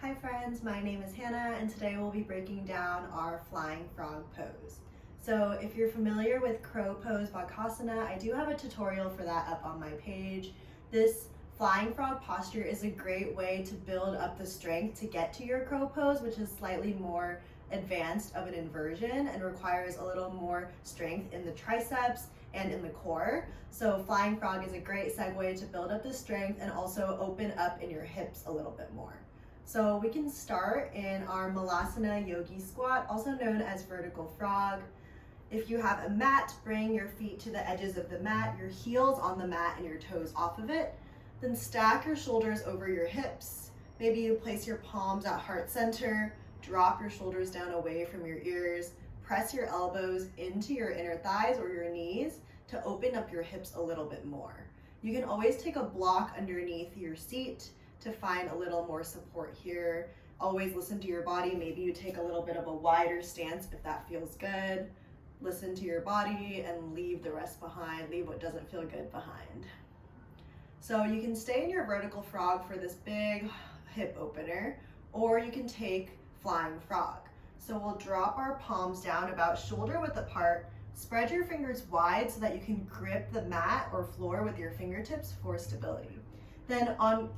Hi friends, my name is Hannah and today we'll be breaking down our flying frog pose. So if you're familiar with crow pose Bakasana, I do have a tutorial for that up on my page. This flying frog posture is a great way to build up the strength to get to your crow pose, which is slightly more advanced of an inversion and requires a little more strength in the triceps and in the core. So flying frog is a great segue to build up the strength and also open up in your hips a little bit more. So we can start in our Malasana Yogi squat, also known as vertical frog. If you have a mat, bring your feet to the edges of the mat, your heels on the mat and your toes off of it. Then stack your shoulders over your hips. Maybe you place your palms at heart center, drop your shoulders down away from your ears, press your elbows into your inner thighs or your knees to open up your hips a little bit more. You can always take a block underneath your seat to find a little more support here. Always listen to your body. Maybe you take a little bit of a wider stance if that feels good. Listen to your body and leave the rest behind. Leave what doesn't feel good behind. So you can stay in your vertical frog for this big hip opener, or you can take flying frog. So we'll drop our palms down about shoulder width apart. Spread your fingers wide so that you can grip the mat or floor with your fingertips for stability. Then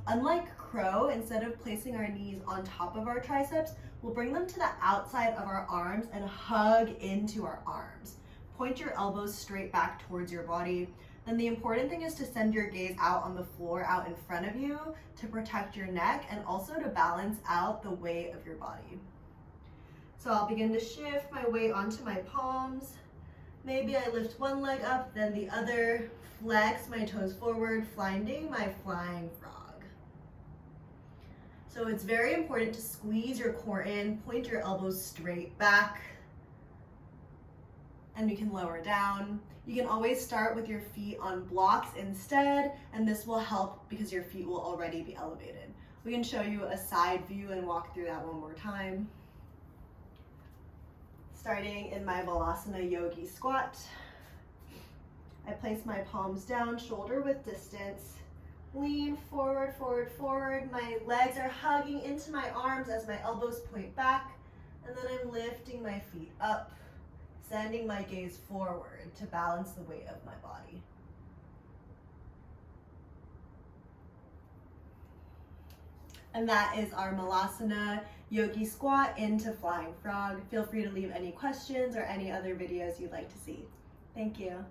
unlike crow, instead of placing our knees on top of our triceps, we'll bring them to the outside of our arms and hug into our arms. Point your elbows straight back towards your body. Then the important thing is to send your gaze out on the floor, out in front of you to protect your neck and also to balance out the weight of your body. So I'll begin to shift my weight onto my palms. Maybe I lift one leg up, then the other, flex my toes forward, finding my flying frog. So it's very important to squeeze your core in, point your elbows straight back, and you can lower down. You can always start with your feet on blocks instead, and this will help because your feet will already be elevated. We can show you a side view and walk through that one more time. Starting in my Malasana Yogi squat, I place my palms down, shoulder width distance, lean forward, forward, forward. My legs are hugging into my arms as my elbows point back, and then I'm lifting my feet up, sending my gaze forward to balance the weight of my body. And that is our Malasana Yogi squat into flying frog. Feel free to leave any questions or any other videos you'd like to see. Thank you.